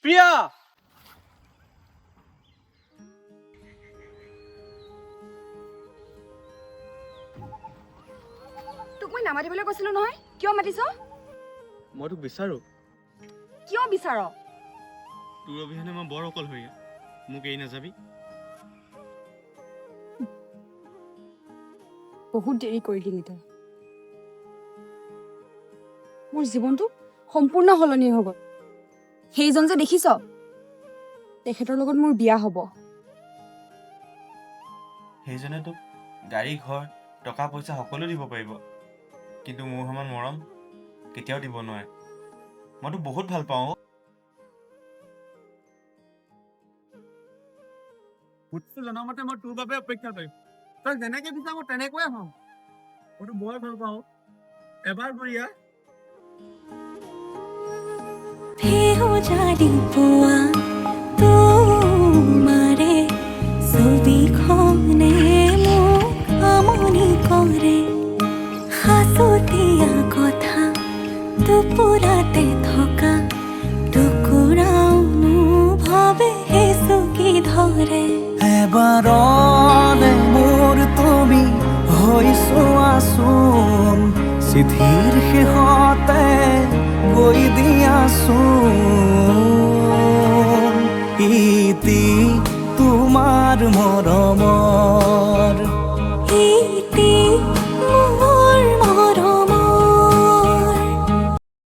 প্ৰিয়া তোক মই নামাতিবলৈ কৈছিলো নহয় কিয় মাতিছ মই তোক বিচাৰো কিয় বিচাৰ তোৰ অবিহনে মই বৰ অকলশৰীয়া মোক এৰি নাযাবি বহুত দেৰি কৰি দিলি তই মোৰ জীৱনটো সম্পূৰ্ণ সলনি হৈ গ'ল সেইজন যে দেখিছ তেখেতৰ লগত মোৰ বিয়া হ'ব সেইজনে তোক গাড়ী ঘৰ টকা পইচা সকলো দিব পাৰিব কিন্তু মোৰ সমান মৰম কেতিয়াও দিব নোৱাৰে মই তোক বহুত ভাল পাওঁ বুটটো জনামতে মই তোৰ বাবে অপেক্ষা কৰিম তই যেনেকে বিচাৰ মই তেনেকৈয়ে হম মই তোক বৰ ভাল পাওঁ এবাৰ বঢ়িয়া জানি পোৱা তোমাৰে ছবিখনে মোক আমনি কৰে সাঁচতীয়া কথা টোপোলাতে থকা টুকুৰাও ভাবে চুকি ধৰে এবাৰলে মোৰ তুমি হৈ চোৱাচোন চিঠিৰ শেষতে কৈ দিয়াচোন